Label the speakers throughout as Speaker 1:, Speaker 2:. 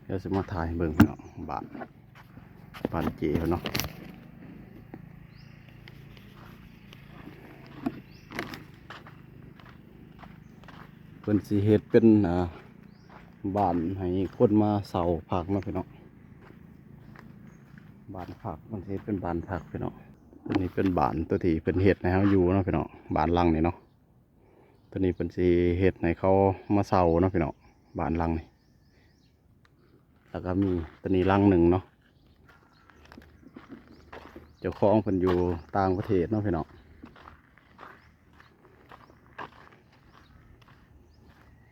Speaker 1: เดี๋ยวจะมาถ่ายเบิ่งพี่น้องบ้านเจ๋เนาะเพิ่นสิเฮ็ดเป็นบ้านให้คนมาเสาผักเนาะพี่น้องบ้านผักมันสิเฮ็ดเป็นบ้านผักพี่น้องตัวนี้เป็นบ้านตัวที่เพิ่นเฮ็ดให้เฮาอยู่เนาะพี่น้องบ้านหลังนี่เนาะตัวนี้เพิ่นสิเฮ็ดให้เขามาเสาเนาะพี่น้องบ้านหลังนี่แล้วก็มีตัวนี้หลังหนึ่งเนาะเจ้าของเพิ่นอยู่ต่างประเทศเนาะพี่น้อง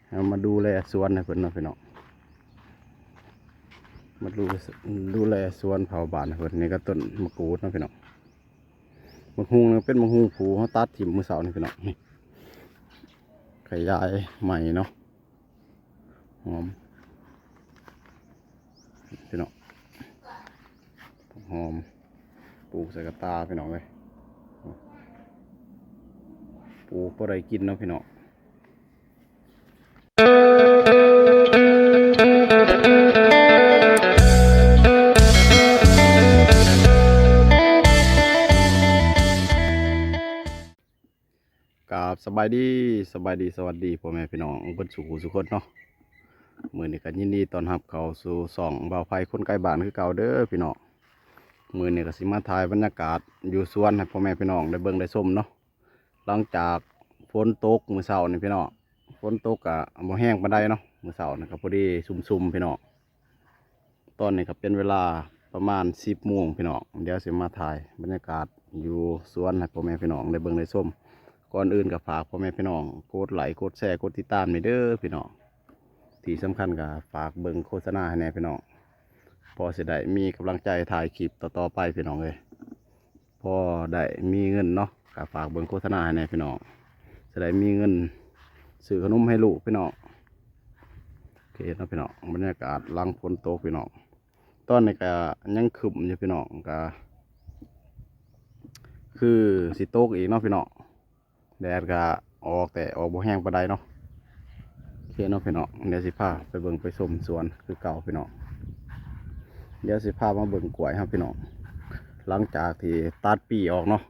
Speaker 1: เอามาดูแลสวนให้เพิ่นเนาะพี่น้องมาดูแลสวนเผาบ้านให้เพิ่นนี่ก็ต้นมะกรูดเนาะพี่น้องมะฮุงเป็นมะฮุงผูเขาตัดถิ่มมือเสานี่พี่น้องนี่ขยายใหม่เนาะหอมพี่น้องหอมปลูกใส่กระตาพี่น้องเลยปลูกพอได้กินเนาะพี่น้องกับสบายดีสวัสดีพ่อแม่พี่น้องเพิ่นสู่สุขคนเนาะมื้อนี้ก็ยินดีต้อนรับเข้าสู่ช่องบ่าวไฟคนใกล้บ้านคือเก่าเด้อพี่น้องมื้อนี้ก็สิมาถ่ายบรรยากาศอยู่สวนให้พ่อแม่พี่น้องได้เบิ่งได้ชมเนาะหลังจากฝนตกมื้อเช้านี่พี่น้องฝนตกก็บ่แห้งปานใดเนาะมื้อเช้านี่ก็พอดีซุ่มๆพี่น้องตอนนี้ก็เป็นเวลาประมาณ10 โมงพี่น้องเดี๋ยวสิมาถ่ายบรรยากาศอยู่สวนให้พ่อแม่พี่น้องได้เบิ่งได้ชมก่อนอื่นก็ฝากพ่อแม่พี่น้องกดไลค์กดแชร์กดติดตามนี่เด้อพี่น้องที่สำคัญก็ฝากเบิ่งโฆษณาให้แน่พี่น้องพอสิได้มีกำลังใจถ่ายคลิปต่อๆไปพี่น้องเลยพอได้มีเงินเนาะก็ฝากเบิ่งโฆษณาให้แน่พี่น้องจะได้มีเงินซื้อขนมให้ลูกพี่น้องโอเคเนาะพี่น้องบรรยากาศหลังฝนตกพี่น้องตอนนี้ก็ยังครึ้มอยู่พี่น้องก็คือสิตกอีกเนาะพี่น้องแดดก็ออกแต่ออกบ่แห้งปานใดเนาะโอเคเนาะพี่น้องเดี๋ยวสิพาไปเบิ่งไปชมสวนคือเก่าพี่น้องเดี๋ยวสิพามาเบิ่งกล้วยครับพี่น้องหลังจากที่ตัดปีออกเนาะ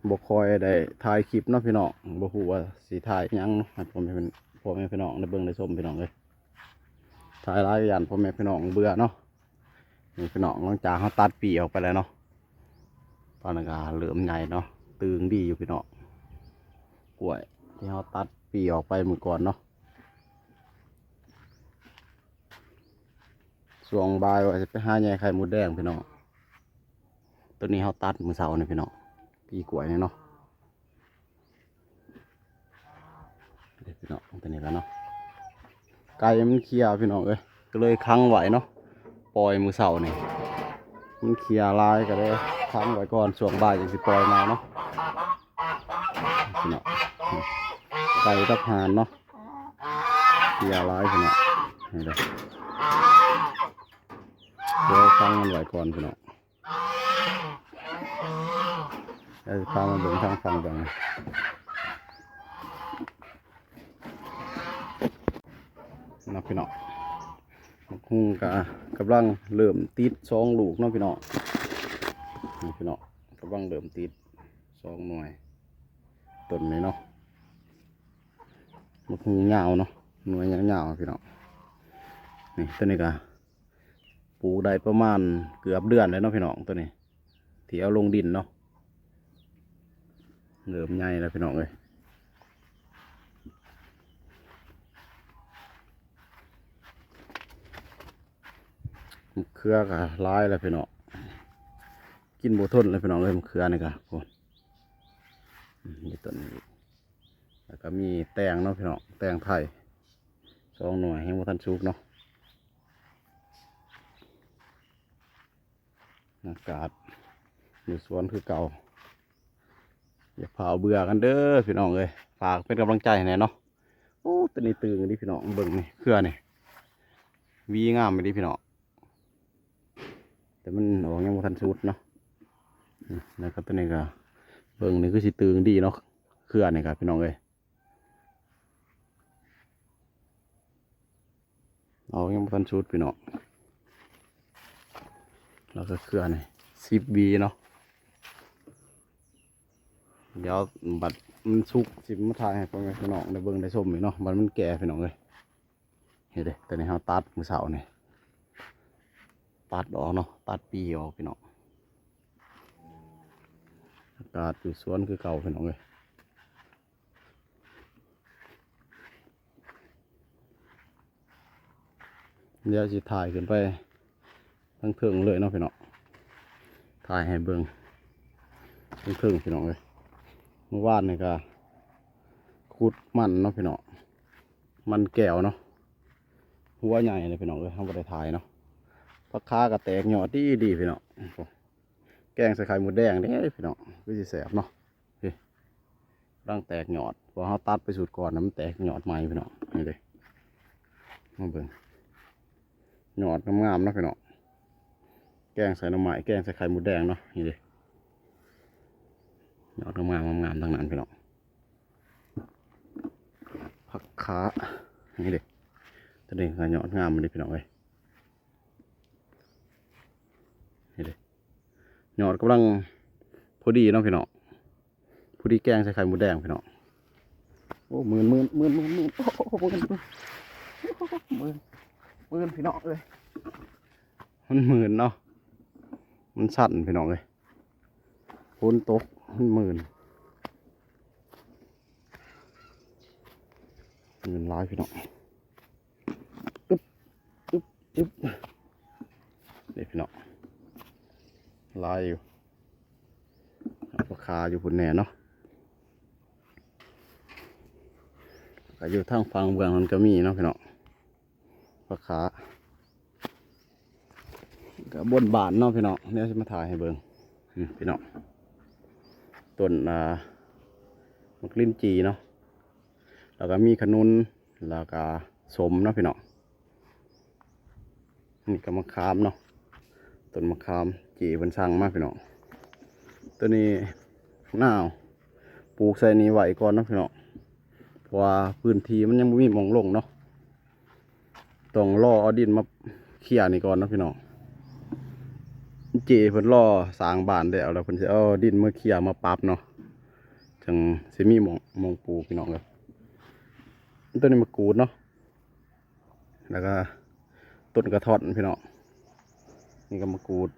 Speaker 1: บ่คอยได้ถ่ายคลิปเนาะพี่น้องบ่ฮู้ว่าสิถ่ายหยังให้พ่อแม่พี่น้องได้เบิ่งได้ชมพี่น้องเลยถ่ายหลายอย่างพ่อแม่พี่น้องเบื่อเนาะนี่พี่น้องหลังจากเขาตัดปีออกไปแล้วเนาะตอนนั้นก็เริ่มใหญ่เนาะตึงดีอยู่พี่น้องกล้วยที่เขาตัดปีออกไปเมื่อก่อนเนาะช่วงบ่ายว่าจะไปหาแย่ไข่มดแดงพี่น้องตัวนี้เขาตัดมือเสาเนี่ยพี่น้องปีกล้วยเนี่ยเนาะเด็ดพี่น้องตัวนี้แล้วเนาะไก่มันเคลียร์พี่น้องเลยก็เลยค้างไว้เนาะปล่อยมือเสาเนี่ยมันเคลียร์ลายก็เลยค้างไว้ก่อนช่วงบ่ายจะสิปล่อยมาเนาะพี่น้องไก่ทับหานเนาะเคลียร์ลายพี่น้องนี่เลยเดี๋ยวค้างมันไว้ก่อนพี่น้องแล้วพามาเบิ่งทางฝั่งบังนะพี่น้องคงกำลังเริ่มติด2 ลูกเนาะพี่น้องนี่พี่น้องกำลังเริ่มติด2 หน่วยต้นนี้เนาะมันคงยาวเนาะหน่วยยาวๆพี่น้องนี่ต้นนี้ก็ปลูกได้ประมาณเกือบเดือนเลยเนาะพี่น้องตัวนี้ที่เอาลงดินเนาะเริ่มใหญ่แล้วพี่น้องเลยเครือก็ร้ายแล้วพี่น้องกินโบทนเลยพี่น้องเลยเครือนี่ก็โอ้มีต้นนี้แล้วก็มีแตงเนาะพี่น้องแตงไทย2 หน่วยให้โบทันชุกเนาะอากาศอยู่สวนคือเก่าอย่าเผาเบื่อกันเด้อพี่น้องเลยฝากเป็นกำลังใจให้หน่อยเนาะโอ้ตัวนี้ตึงดิพี่น้องเบิ่งนี่เครือนี่วีงามไปดิพี่น้องแต่มันออกยังบ่ทันสุดเนาะแล้วก็ตัวนี้ก็เบิ่งนี่คือสิตึงดีเนาะเครือนี่ครับพี่น้องเลย อกยังบ่ทันชุดพี่น้องแล้วก็เครือนี่10 วีเนาะเดี๋ยวบัดมันสุกสิมาถ่ายให้พ่อแม่พี่น้องได้เบิ่งได้ชมอีกเนาะบัดมันแก่พี่น้องเลยเห็นเด้ตอนนี้เราตัดมื้อเช้านี่ตัดออกเนาะตัดปีออกพี่น้องอากาศอยู่สวนคือเก่าพี่น้องเลยเดี๋ยวสิถ่ายขึ้นไปทั้งเทิงเลยเนาะพี่น้องถ่ายให้เบิ่งทั้งเทิงพี่น้องเลยเมื่อวานนี่ก็ขุดมันเนาะพี่น้องมันแก้วเนาะหัวใหญ่เลยพี่น้องเลยทำบ่ได้ถ่ายเนาะพักคากระแตกหยอดดีพี่น้องแกงใส่ไข่หมูแดงเด้พี่น้องก็สิแสบเนาะร่างแตกหยอดพอเขาตัดไปสุดก่อนน้ำแตกหยอดใหม่พี่น้องนี่เลยมาเบิ่งหยอดงามๆเนาะพี่น้องแกงใส่หน่อไม้แกงใส่ไข่หมูแดงเนาะนี่เลยหยอดงามๆทั้งนั้นพี่น้องผักขานี่เลยตัวนี้ก็หยอดงามมันเลยพี่น้องเลยนี่เลยหยอดกำลังพอดีเนาะพี่น้องพอดีแกงใส่ไข่หมูแดงพี่น้องโอ้หมื่นโอ้โหหมื่นพี่น้องเลยมันหมื่นเนาะมันสั่นพี่น้องเลยฝนตกมันหมื่นร้ายพี่น้องอึ๊บเดี๋ยวพี่น้องลายอยู่ราคาอยู่พุ่นแน่เนาะก็อยู่ทางฝั่งเบื้องมันก็มีเนาะพี่น้องราคาก็บนบานเนาะพี่น้องเนี่ยจะมาถ่ายให้เบิ่งพี่น้องต้นมะกลิ้นจีเนาะแล้วก็มีขนุนแล้วก็สมเนาะพี่น้องนี่ก็มะขามเนาะต้นมะขามจีบนสั่งมากพี่น้องตัวนี้หน้าวปลูกใส่นี้ไว้ก่อนเนาะพี่น้องเพราะว่าพื้นที่มันยังไม่มีหม้องลงเนาะต้องรอเอาดินมาเขี่ยนี่ก่อนเนาะพี่น้องเจเพิ่นรอสร้างบ้านได้เอาแล้วเพิ่นสิเอาดินมาเขี่ยมาปรับเนาะจังสิมีหม้องปลูกพี่น้องเลยต้นนี้มะกรูดเนาะแล้วก็ต้นกระท่อนพี่น้องนี่ก็มะกรูด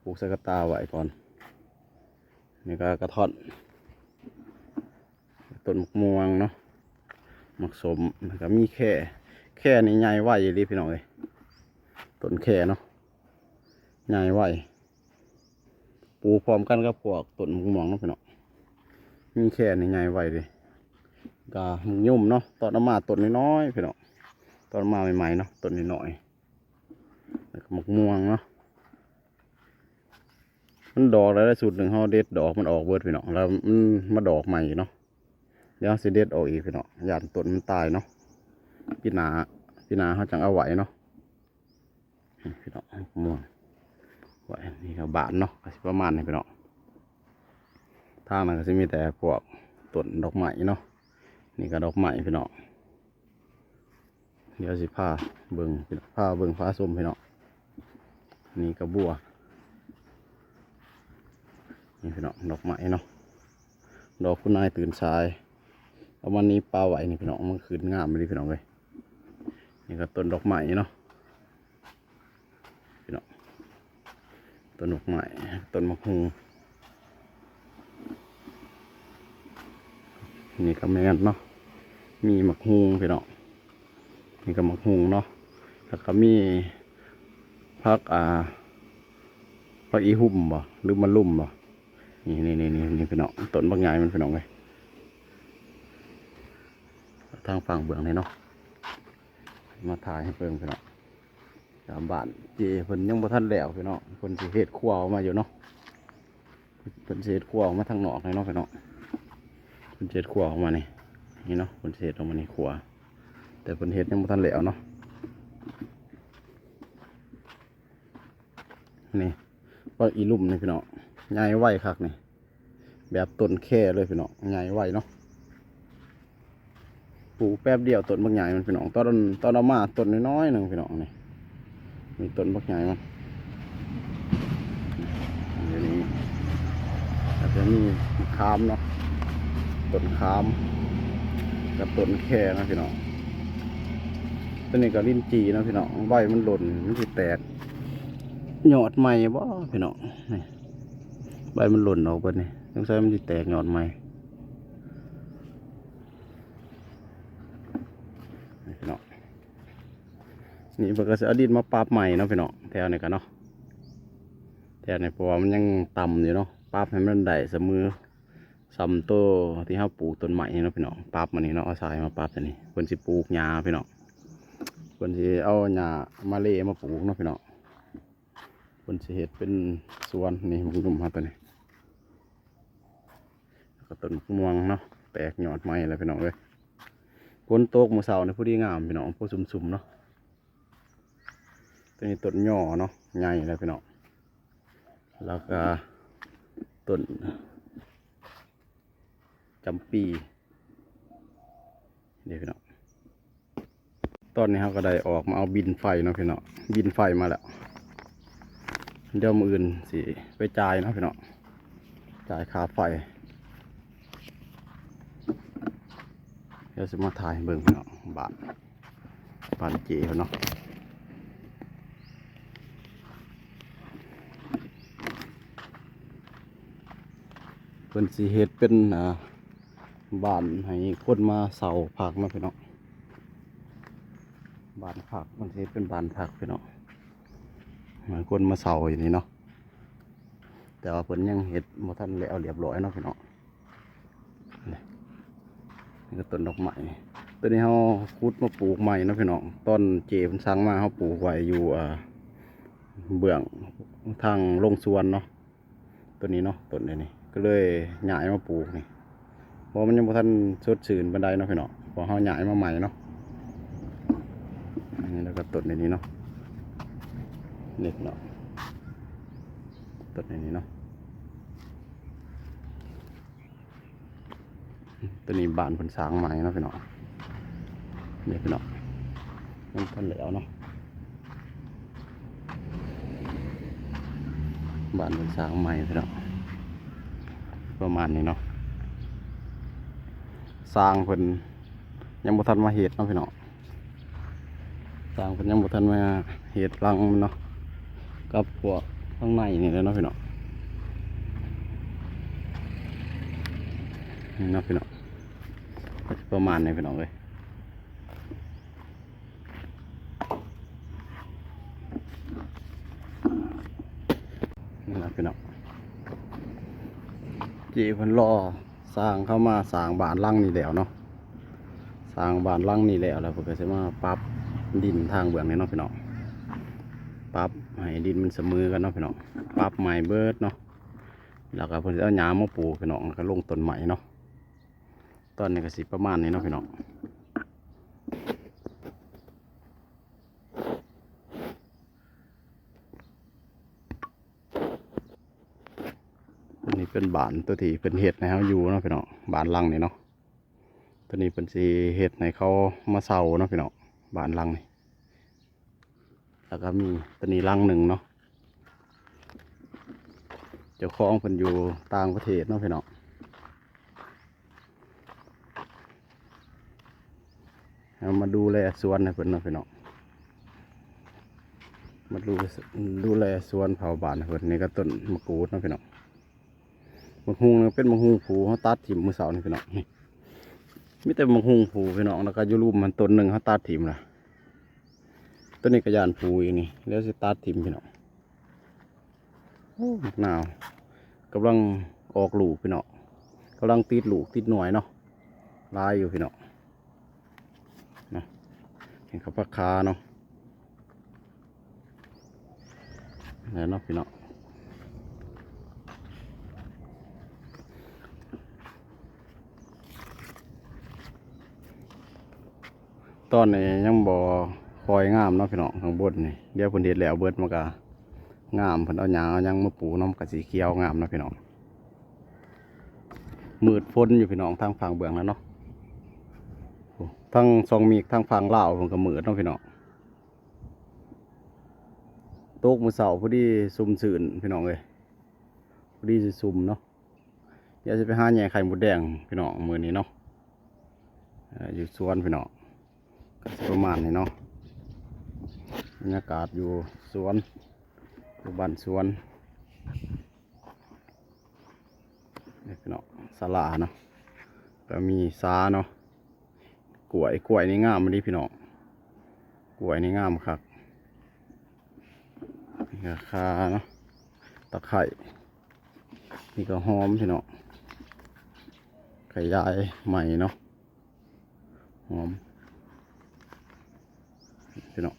Speaker 1: ปลูกใส่กระตาไว้ก่อนนี่ก็กระท่อนต้นมะม่วงเนาะมะสมแล้วก็มีแค่นี่ใหญ่ไหวเลยพี่น้องเลยต้นแค่เนาะใหญ่ไหวปลูกพร้อมกันกับพวกต้นมะม่วงเนาะพี่น้องมีแค่นี่ใหญ่ไหวเลยก็มึงยุ่มเนาะตอนมาต้นน้อยๆพี่น้องตอนมาใหม่ๆเนาะต้นน้อยๆแล้วก็มะม่วงเนาะมันดอกแล้วได้สูตรหนึ่งเขาเด็ดดอกมันออกเบิดพี่น้องแล้วมันมาดอกใหม่เนาะเดี๋ยวสิเด็ดออกอีกพี่น้องหยาดต้นมันตายเนาะพี่นาเขาจังเอาไหวเนาะพี่น้องม่วงไหวนี่ก็บานเนาะประมาณนี้พี่น้องทางนั้นก็จะมีแต่พวกต้นดอกไม้เนาะนี่ก็ดอกไม้พี่น้องเดี๋ยวสิผ้าเบิ่งผ้าส้มพี่น้องนี่ก็บัวนี่พี่น้องดอกไม้เนาะดอกคุณนายตื่นสายเอาวันนี้ปลาไหวนี่พี่น้องมันคืนงามเลยพี่น้องเลยนี่ก็ต้นดอกไม้เนาะพี่น้องต้นดอกไม้ต้นมะฮุงนี่ก็แม่นเนาะมีมะฮุงพี่น้องนี่ก็มะฮุงเนาะแล้วก็มีพักอีหุ่มบ่หรือมะลุ่มบ่นี่พี่น้องต้นบางใหญ่มันพี่น้องเลยทางฝั่งเบื้องนี่เนาะมาถ่ายให้เพิ่งพี่น้องตามบ้านเจเพิ่นยังบ่ทันแล้วพี่น้องเพิ่นสิเฮ็ดครัวออกมาอยู่เนาะเพิ่นสิเฮ็ดครัวออกมาทางนอกเลยเนาะพี่น้องเพิ่นสิเฮ็ดครัวออกมานี่เนาะเพิ่นสิเฮ็ดออกมานี่ครัวแต่เพิ่นเฮ็ดยังบ่ทันแล้วเนาะนี่ว่าอีลุ่มนี่พี่น้องใหญ่ไวคักนี่แบบต้นแค่เลยพี่น้องใหญ่ไวเนาะ ปลูกแป๊บเดียวต้นบักใหญ่มันพี่น้องตอนเอามาต้นน้อยๆหนึ่งพี่น้องนี่มีต้นบักใหญ่มันเดี๋ยวนี้อาจจะมีคามเนาะต้นคามกับต้นแค่นะพี่น้องต้นนี้ก็ลิ้นจีนะพี่น้องใบมันหล่นมันสิแตกยอดใหม่บ่พี่น้องนี่ใบมันหล่นออกไปนี่ต้องใช้มันสิแตกยอดใหม่นี่พี่น้องนี่เพิ่นก็จะเอาดินมาปรับใหม่เนาะพี่น้องแถวนี้กันเนาะแถวนี้เพราะว่ามันยังต่ำอยู่เนาะปรับให้มันได้เสมอซ้ำตัวที่เขาปลูกต้นใหม่เนาะพี่น้องปรับมันนี่เนาะเอาสายมาปรับตัวนี้เพิ่นสิปลูกหญ้าพี่น้องเพิ่นสิเอาหญ้ามาเล่มาปลูกเนาะพี่น้องเพิ่นสิเฮ็ดเป็นสวนนี่มันลุ่มมาตัวนี้แล้วก็ต้นม่วงเนาะแตกยอดใหม่แล้วพี่น้องเอ้ยฝนตกมื้อเช้านี่พอดีงามพี่น้องพอสุ่มๆเนาะตัวนี้ต้นย่อเนาะใหญ่แล้วพี่น้องแล้วก็ต้นจำปีเดี๋ยวพี่น้องตอนนี้เขาก็ได้ออกมาเอาบินไฟเนาะพี่น้องบินไฟมาแล้วเดี๋ยวมืออื่นสิไปจ่ายเนาะพี่น้องจ่ายค่าไฟเดี๋ยวจะมาถ่ายเบิ่งพี่น้องบ้านเจ๋เนาะเพิ่นสิเฮ็ดเป็นบ้านให้คนมาเสาผักเนาะพี่น้องบ้านผักมันสิเป็นบ้านผักพี่น้องเหมือนคนมาเสาอย่างนี้เนาะแต่ว่าเพิ่นยังเฮ็ดบ่ทันแล้วเรียบร้อยเนาะพี่น้องนี่ก็ต้นดอกไม้ตัวนี้เขาขุดมาปลูกใหม่เนาะพี่น้องต้นเจเพิ่นสั่งมาเขาปลูกไว้อยู่เบื้องทางลงสวนเนาะตัวนี้เนาะต้นนี้ก็เลยย้ายมาปลูกนี่เพราะมันยังบ่ทันสดชื่นปานใดเนาะพี่น้องพอเขาย้ายมาใหม่เนาะนี่แล้วก็ต้นนี้เนาะนี่เนาะต้นนี้เนาะตัวนี้บ้านเพิ่นสร้างใหม่เนาะพี่น้องนี่พี่น้องมันเพิ่นแล้วเนาะบ้านเพิ่นสร้างใหม่พี่น้องประมาณนี้เนาะสร้างเพิ่นยังบ่ทันมาเฮ็ดเนาะพี่น้องสร้างเพิ่นยังบ่ทันมาเฮ็ดรังมันเนาะกับพวกข้างในนี่เลยเนาะพี่น้องนี่เนาะพี่น้องประมาณนี้พี่น้องเลยนี่นะพี่น้องจีเพิ่นรอสร้างเข้ามาสร้างบ้านหลังนี่แล้วเนาะสร้างบ้านหลังนี่แล้วเพิ่นก็จะมาปรับดินทางเบื้องนี่เนาะพี่น้องปรับให้ดินมันเสมอกันเนาะพี่น้องปรับใหม่เบิดเนาะแล้วก็เพิ่นจะเอาหญ้ามาปลูกพี่น้องแล้วก็ลงต้นใหม่เนาะตอนนี้ก็สิประมาณนี้เนาะพี่น้องตัวนี้เป็นบ้านตัวที่เป็นเห็ดในเขาอยู่เนาะพี่น้องบ้านหลังนี่เนาะตัวนี้เป็นสีเห็ดในเขามาเซาเนาะพี่น้องบ้านหลังนี่แล้วก็มีตัวนี้หลังหนึ่งเนาะเจ้าของเพิ่นอยู่ต่างประเทศเนาะพี่น้องเอามาดูแลสวนให้เพิ่นเนาะพี่น้องมาดูแลสวนเผาบ้านให้เพิ่นนี่ก็ต้นมะกรูดเนาะพี่น้องมะฮุงเป็นมะฮุงผูเขาตัดถิ่มมือเสานี่พี่น้องมีแต่มะฮุงผูพี่น้องแล้วก็ยูรูปมันต้นหนึ่งเขาตัดถิ่มละต้นนี้กระยานผูอย่างนี้แล้วสิตัดถิ่มพี่น้องหนาวกำลังออกลูกพี่น้องกำลังติดลูกติดหน่วยเนาะลายอยู่พี่น้องนะเห็นเขาพักคาเนาะแล้วเนาะพี่น้องตอนนี้ยังบ่คอยงามเนาะพี่น้องข้างบนนี่เดี๋ยวเพิ่นเฮ็ดแล้วเบิดมันก็งามเพิ่นเอาหญ้าเอาหยังมาปลูกน้ำกะสีเขียวงามเนาะพี่น้องมืดฝนอยู่พี่น้องทางฝั่งเบื้องแล้วเนาะ ทั้งซองมีกทั้งฟังลาวผมก็มืดเนาะพี่น้องโต๊ะมือเสาพอดีซุ่มสื่นพี่น้องเลยพอดีสิซุ่มเนาะเดี๋ยวจะไปหาแหน่ไข่มดแดงพี่น้องมือนี้เนาะอยู่สวนพี่น้องก็สิประมาณนี้เนาะบรรยากาศอยู่สวนอยู่บ้านสวนนี่พี่น้องศาลาเนาะก็มีซาเนาะกล้วยนี่งามมันดีพี่น้องกล้วยนี่งามครับนี่ก็คาเนาะตะไคร่นี่ก็หอมพี่น้องไข่ยายใหม่เนาะหอมพี่น้อง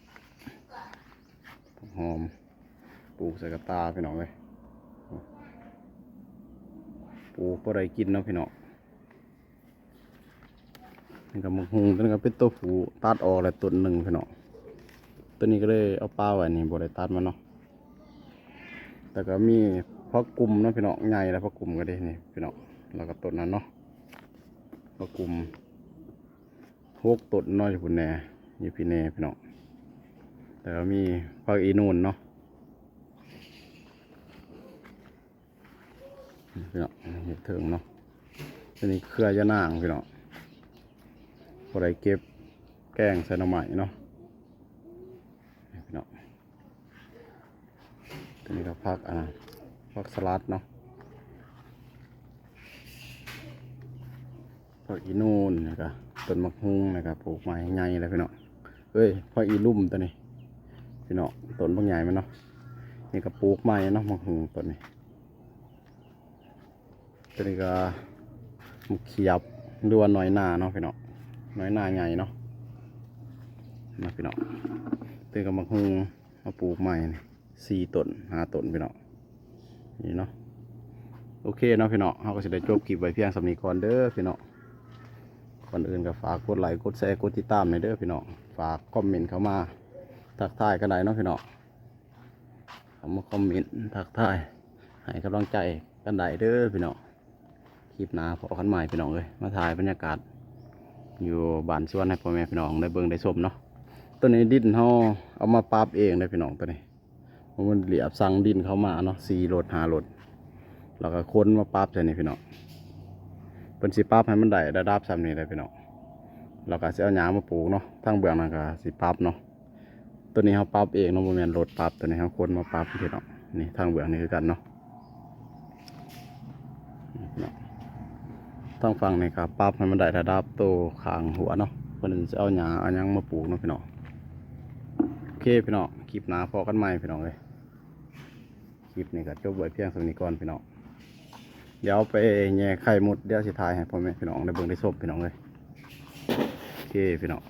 Speaker 1: หอมปลูกใส่กระตาพี่น้องเลยปลูกพอได้กินเนาะพี่น้องนี่ก็มังหุงตัวนี้ก็เป็นตัวผูตัดออกแล้วต้นหนึ่งพี่น้องตัวนี้ก็เลยเอาป้าไว้นี่บ่ได้ตัดมันเนาะแต่ก็มีพักกลุ่มเนาะพี่น้องใหญ่แล้วพักกลุ่มก็ได้นี่พี่น้องแล้วก็ต้นนั้นเนาะพักกลุ่ม6 ต้นน้อยอยู่พุ่นแหน่อยู่พี่แหน่พี่น้องแต่ก็มีพักอีนูนเนาะพี่น้องเห็ดเถิงเนาะตัวนี้เครือยะนางพี่น้องพอได้เก็บแกงใส่หน่อไม้เนาะพี่น้องตัวนี้ก็พักสลัดเนาะพักอีนูนนะครับต้นมะฮุงนะครับปลูกไม้ใหญ่เลยพี่น้องเอ้ยพักอีลุ่มตัวนี้พี่น้องต้นบางใหญ่มันเนาะนี่ก็ปลูกไม้เนาะมะฮุงต้นนี้ตัวนี้ก็มะเขียบดูว่าน้อยหน้าเนาะพี่น้องน้อยหน้าใหญ่เนาะนะพี่น้องตัวนี้ก็มะฮุงมาปลูกไม้4 ต้น5 ต้นพี่น้องนี่เนาะโอเคเนาะพี่น้องเราก็จะได้จบคลิปไว้เพียงสำนีก่อนเด้อพี่น้องก่อนอื่นก็ฝากกดไลค์กดแชร์กดติดตามหน่อยเด้อพี่น้องฝากคอมเมนต์เข้ามาทักทายกันได้เนาะพี่น้องเข้ามาคอมเมนต์ทักทายให้กำลังใจกันได้เด้อพี่น้องคลิปหน้าพอกันใหม่พี่น้องเลยมาถ่ายบรรยากาศอยู่บ้านสวนให้พ่อแม่พี่น้องได้เบิ่งได้ชมเนาะตัวนี้ดินเขาเอามาปราบเองเลยพี่น้องตัวนี้มันเหลียบสั่งดินเขามาเนาะ4 รถ5 รถแล้วก็ค้นมาปราบใส่นี่พี่น้องเป็นสิปราบให้มันได้ระดับซ้ำนี่เลยพี่น้องเราก็จะเอาหญ้ามาปลูกเนาะทั้งเบื้องนั่นก็สิปราบเนาะตัวนี้เขาปราบเองเนาะบ่แม่นรถปราบตัวนี้เขาค้นมาปราบพี่น้องนี่ทางเบื้องนี่คือกันเนาะทางฝั่งนี่ครับปราบให้มันได้ระดับโตขางหัวเนาะเพิ่นจะเอาหญ้าเอาหยังมาปลูกเนาะพี่น้องโอเคพี่น้องคลิปหน้าพอกันใหม่พี่น้องเลยคลิปนี้ก็จบไว้เพียงเท่านี้ก่อนพี่น้องเดี๋ยวไปแย่ไข่หมดเดี๋ยวสิทายให้พ่อแม่พี่น้องได้เบิ่งได้ชมพี่น้องเลยโอเคพี่น้อง